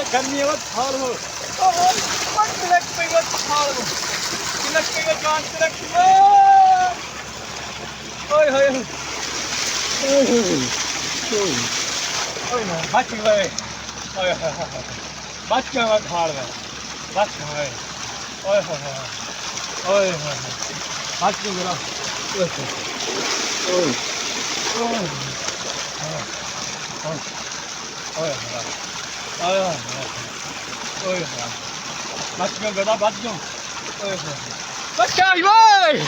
गर्मी है थाल हो तिलक पे थाल हो तिलक पे जान तिलक ओए होए ओए ना बच गए ओए बच गए थाल में बच गए ओए होए ओए बच गए मेरा ओए ओए ओए ओए ओए बच गया गधा बच गया ओए बच्चा भाई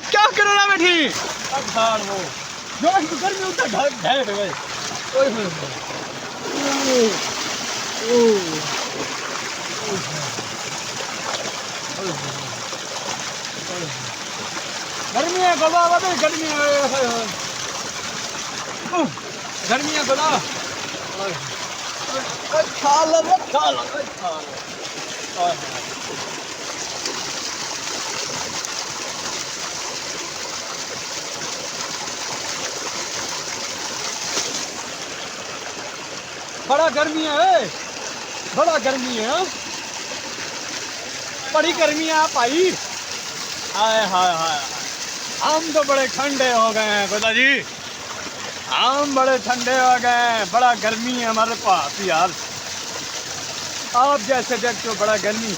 क्या कर रहा बैठी अखाड़ वो जो गर्मी उतना ढल ढल गए ओए गर्मी है गधा वाले गर्मी है गर्मी है गधा खा लो बड़ा गर्मी है बड़ा गर्मी है बड़ी गर्मी है भाई हाय हाय हाय हम तो बड़े ठंडे हो गए हैं गोदा जी हम बड़े ठंडे हो गए हैं बड़ा गर्मी है हमारे पास यार आप जैसे देखते हो बड़ा गर्मी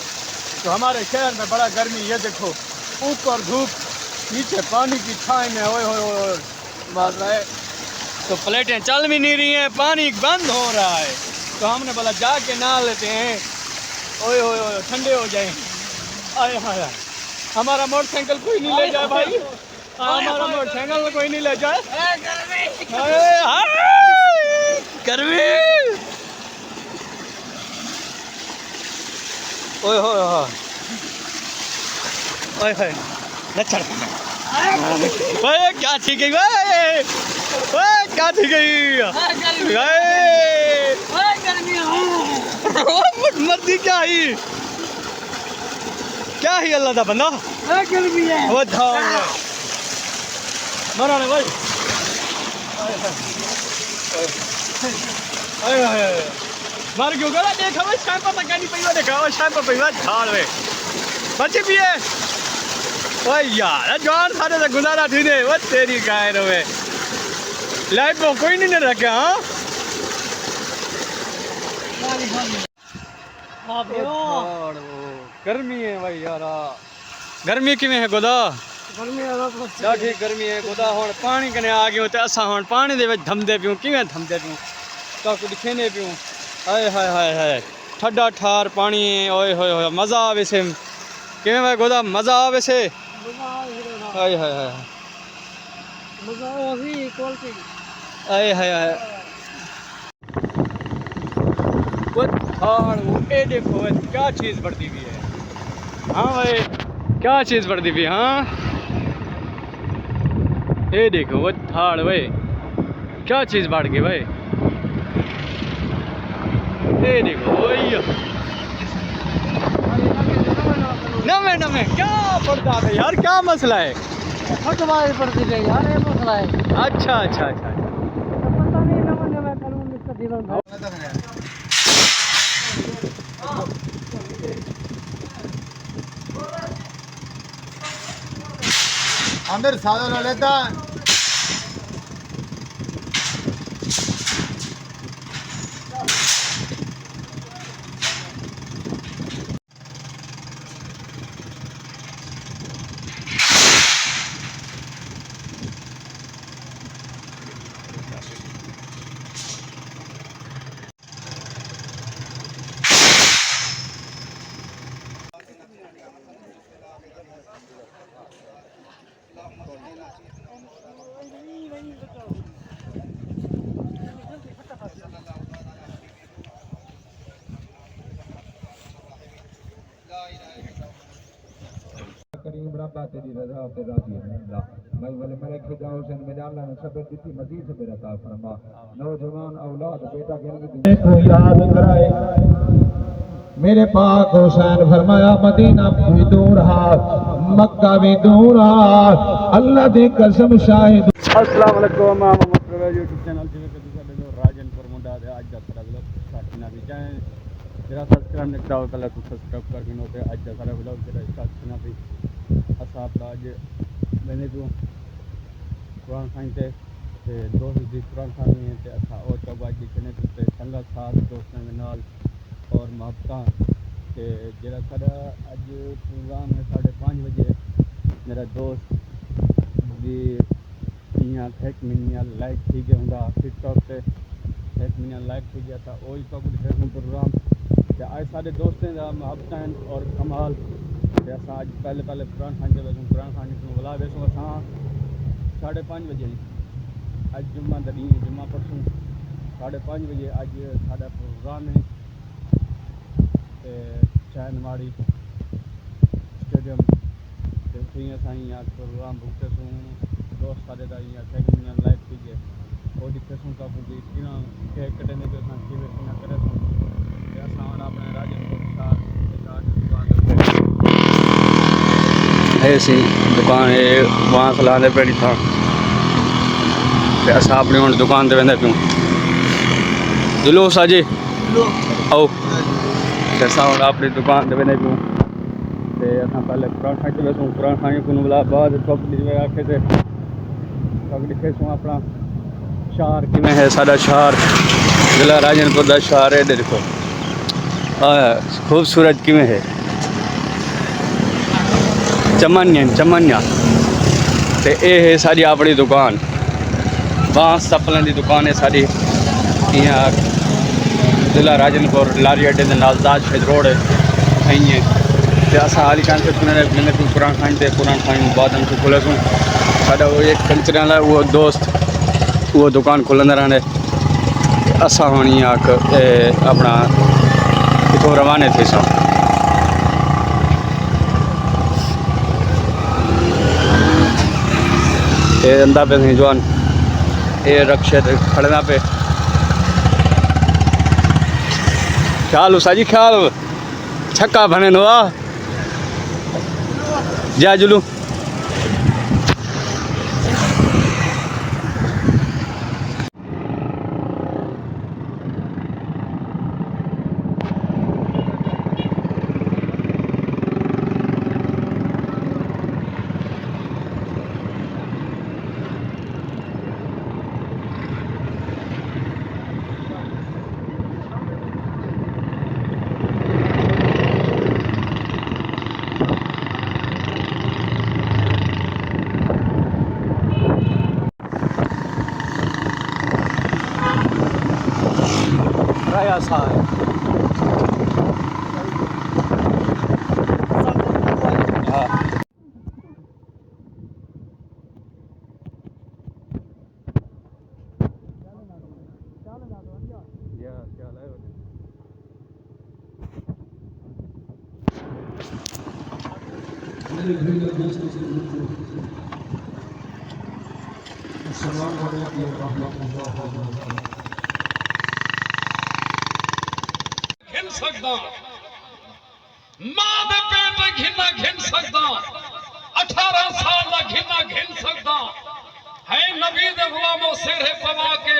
तो हमारे शहर में बड़ा गर्मी ये देखो ऊपर धूप नीचे पानी की छाई में ओए होए मार रहा है तो प्लेटें चल भी नहीं रही हैं पानी बंद हो रहा है तो हमने बोला जाके नहा लेते हैं ओए होए ठंडे हो जाए आए हाय हमारा मोटरसाइकिल कोई नहीं ले जाए भाई हमारा मोटरसाइकिल कोई नहीं ले जाए गर्मी ओए होए ओए होए लच्छड़ ओए क्या ठीक है ओए क्या ठीक है मर्दी क्या ही अल्लाह दा बंदा गर्मी है वो धान मरा ने भाई मर क्यों गया देखा भाई शाम पर तक नहीं पईवा देखा वो शाम पर पईवा झाड़ में बच्चे भी है ओए यार जान सारे से गुजारा थी ने वो तेरी गाय रोवे लाइफ को कोई नहीं रखा हां गर्मी है भाई यार गर्मी किवें है गोदा गर्मी है ज़्यादा गर्मी है गोदा हुण पानी कने आ गयो ते असां हुण पानी दे विच धमदे पियूं किवें धमदे पियूं तो कुछ खेने पियूं हाय हाय हाय हाय ठड्डा ठार पानी ओए होए होए मज़ा आवे से किवें भाई गोदा मज़ा आवे से हाय हाय हाय मज़ा आवे क्वालिटी हाय हाय हाय वो थाल वो ए देखो क्या चीज़ बढ़ती हुई है हाँ भाई क्या चीज़ बढ़ती हुई हाँ ये देखो वो थाल भाई क्या चीज़ बढ़ गई भाई ये देखो भैया नमे क्या पड़ता है यार क्या मसला है फटवाई पड़ती है यार ये मसला है अच्छा अच्छा अच्छा पता नहीं नमे कानून इसका जीवन अंदर साधन लेता करीम रब्बा तेरी रज़ा ते राज़ी है अल्लाह मैं वाले मेरे खुदा हुसैन मेरे अल्लाह ने सब्र दी मजीद सब्र अता फरमा नौजवान औलाद बेटा गिन को याद कराए मेरे पाक हुसैन फरमाया मदीना भी दूर हा, मक्का भी दूर हा, अल्लाह दी कसम शाहिद। अस्सलाम वालेकुम मोहम्मद प्रवेश यूट्यूब चैनल जिवें कि तुसां ॾिठो राजनपुर मुंडा ते अज दा सारा व्लॉग स्टार्ट करना भी चाहे जरा सब्सक्राइब नहीं कराओ पहले तो सब्सक्राइब कर गिनो ते अज दा सारा व्लॉग जरा स्टार्ट करना भी असा अपना अज मैंने जो कुरान खानी ते दोस्त दी कुरान खानी है ते असा और तो अज दिखने ते संगा साथ दोस्तों के नाल और मोहब्बत के जरा सारा अज प्रोग्राम है 5:30 बजे मेरा दोस्त दी 1 मिलियन लाइक थी गया होंगे टिकटॉक पे 1 मिलियन लाइक थी गया था वही तो कुछ प्रोग्राम आज सारे दोस्तों का मोहब्बत और कमाल अस अज पहले कुरान खानी वैसे कुरान खानी को बुला वैसो अस 5:30 बजे अज जुम्मा दी जुम्मा परसों 5:30 बजे अज साड़ा प्रोग्राम है चैनवाड़ी स्टेडियम साई प्रोग्राम बुकते सूँ दोस्त सारे का 1 मिलियन लाइक थी गए वो दिखे सूँ तो केक कटेंगे तो करे सूँ अपने राजनपुर ऐसी दुकान है वहाँ खिलाने पेड़ी था अस अपनी हूँ दुकान पर वेंदे प्यूं जुलूस अजे आओ अस हूँ अपनी दुकान पर वेंदे प्यूं ते असां पहले कुरान खानी वैसूँ कुरान खानी को बुला बाद आखे थे दिखेसूँ अपना शहर किमें है साडा शहर जिला राजनपुर का शहर है देखो खूबसूरत किमें है चमनिया ते ये है साड़ी अपनी दुकान बांस चप्पलों की दुकान है साड़ी जिला राजनपुर लारी अड्डे के नाल ताजफेज रोड है अस हाली कुरान खानी बाद हमको खुले सूँ साडा वो एक कल्चर वाला वो दोस्त वो दुकान खुलंदा रहने असा हूँ अपना इतों रवाने थे सो ये अंदा पे थी जवान ये रक्षे खड़ना पे ख्याल साजी ख्याल छक्का बने नो जा जुलू Raya side. घिन सकदा मां दे पेट घिना घिन सकदा 18 साल दा घिना घिन सकदा है नबी दे गुलामों सिर पवा के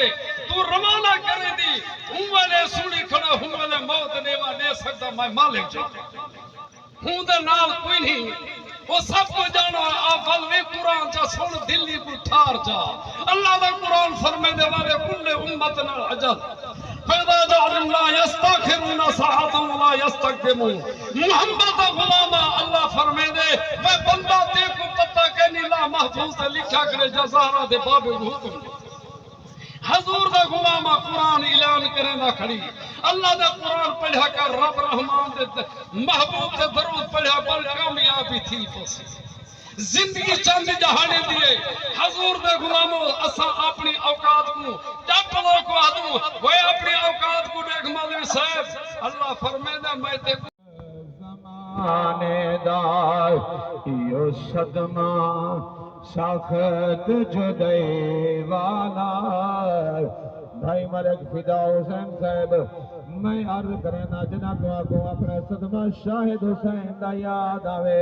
तू रवाना करे दी हूं वाले सुनी खड़ा हूं वाले मौत नेवा दे सकदा मैं मालिक जा हूं दे नाल कोई नहीं वो सब को जानो अव्वल वे कुरान चा सुन दिल्ली को ठार जा अल्लाह दा कुरान फरमाने वाले कुल्ले उम्मत नाल अजल पैदा जालिम ला यस्तखिरुना साहतम ला यस्तकदिमुन मोहम्मद दा गुलाम अल्लाह फरमाने वे बंदा ते को पता के नीला महफूज से लिखा करे जज़ारा दे बाब हुक्म हजूर दा गुलाम कुरान ऐलान करेंदा खड़ी अल्लाह दा कुरान पढ़ा कर रब रहमान दे महबूब ते दरूद पढ़ा पर कामयाबी थी पसी जिंदगी चंद जहाने दिए हजूर दे गुलामों असा अपनी औकात को चप्पलों को आदू वो अपनी औकात को देख मौलवी साहब अल्लाह फरमांदा मैं ते ज़माने दा यो सदमा सख्त जुदाई वाला भाई मलिक फिदा हुसैन साहब मैं अर्ज करें जनाब को अपना सदमा शाहिद हुसैन दा याद आवे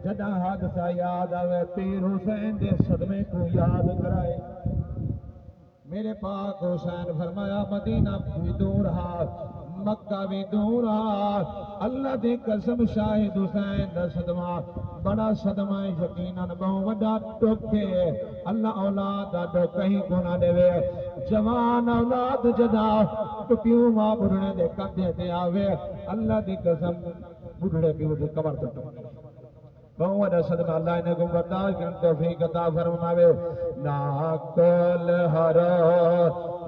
जदा हादसा याद आवे पीर हुसैन दे सदमे को याद कराए मेरे पाक हुसैन फरमाया मदीना भी दूर हाथ मक्का भी दूर हाथ अल्लाह दी कसम शाहिद हुसैन दा सदमा बड़ा सदमा यकीनन बहुत वड्डा टोके अल्लाह औलाद दा दुख कहीं को ना देवे जवान औलाद जदा टुपियों मां बुढ़ने दे कंधे ते आवे अल्लाह दी कसम बुढ़ड़े पियो दी कमर ते टुके बहुत वड्डा सदमा अल्लाह ने को बर्दाश्त करने तौफीक अता फरमावे ना कल हरो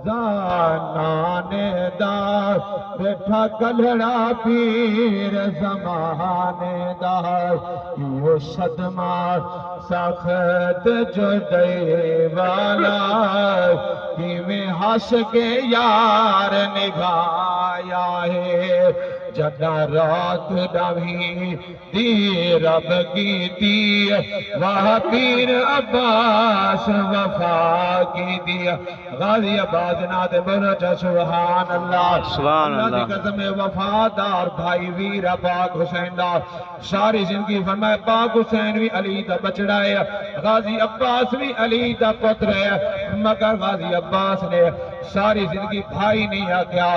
जाने दार बैठा कलड़ा पीर जमाने दार यो सदमा सख्त जुदाई वाला कि में हंस के यार निभाया है जदा रात डावी दी रब की दी वाह पीर अब्बास वफा की दिया गाजी अब्बास नाद बोलो सुभान अल्लाह सुभान अल्लाह की कसम वफादार भाई वीर पाक हुसैन दा सारी जिंदगी फरमाए पाक हुसैन भी अली दा बचड़ा है गाजी अब्बास भी अली दा पुत्र है मगर गाजी अब्बास ने सारी जिंदगी भाई नहीं आख्या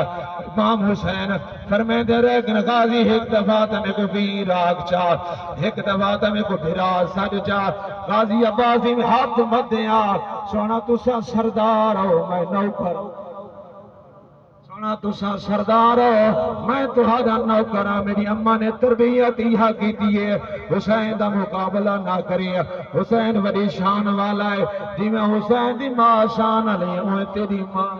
इमाम हुसैन फरमाते रहे गाजी एक दफा तमें को वीर आग चाह एक दफा तमें को भिरा सज चाह गाजी अब्बास में हाथ मत दिया सोना तुसा सरदार हो मैं नौकर सोना तुसा सरदार हो मैं तुहारा नौकर हाँ मेरी अम्मा ने तरबियत इहा की है हुसैन का मुकाबला ना करिए हुसैन बड़ी शान वाला है जिमें हुसैन की मां शान वाली है तेरी मां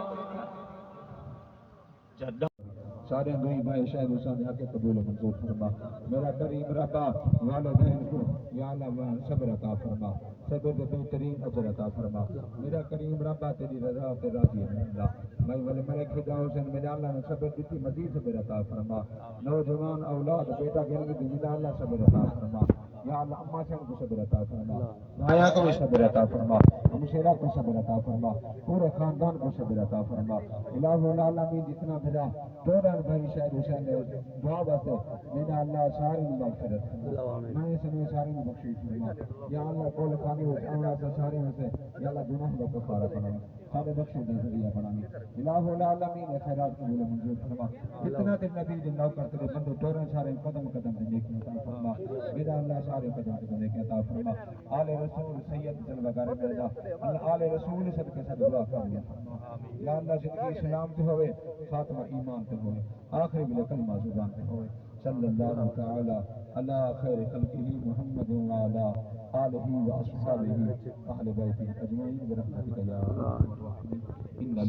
सारे गरीब भाई शायद हुसैन आके कबूल मंजूर फरमा मेरा करीम रब्बा वालिदैन को या अल्लाह सब्र अता फरमा सब्र दे बेहतरीन अजर अता फरमा मेरा करीम रब्बा तेरी रजा पे राजी है अल्लाह मैं वाले मेरे खुदा हुसैन मेरा अल्लाह ने सब्र दी मजीद सब्र अता फरमा नौजवान औलाद बेटा के लिए मेरा अल्लाह सब्र अता फरमा या अल्लाह अम्मा से को सब्र अता फरमा भाया को भी सब्र अता फरमा मुशेरा को सब्र अता फरमा पूरे खानदान को सब्र अता फरमा इलाहुल आलमीन जितना भेजा तोरा भाई शायद हुसैन ने दुआ वास्ते मेरा अल्लाह सारी मगफिरत मैं समय सारी बख्शिश फरमा या अल्लाह कोल खानी हो आमरा से सारे में से या अल्लाह गुनाह का कफारा बना सारे बख्शे दे जरिया बनानी इलाहुल आलमीन खैरात कबूल मंजूर फरमा इतना ते नबी दे नौकर तेरे बंदे तोरा सारे कदम कदम पे नेकी अता फरमा मेरा अल्लाह सारे कदम कदम नेकी अता फरमा आले रसूल सैयद जल वगैरह मेरा अल्लाह आले रसूल सदके से दुआ कर या अल्लाह जिंदगी इस्लाम पे होवे खात्मा ईमान पे होवे आखिरी बिल कलमा जुबान पे होवे सल्लल्लाहु तआला अला खैर खल्किही मुहम्मद व अला आलिही व अस्हाबिही अहले बैतिही अजमईन बिरहमतिका या अरहमर राहिमीन इन्ना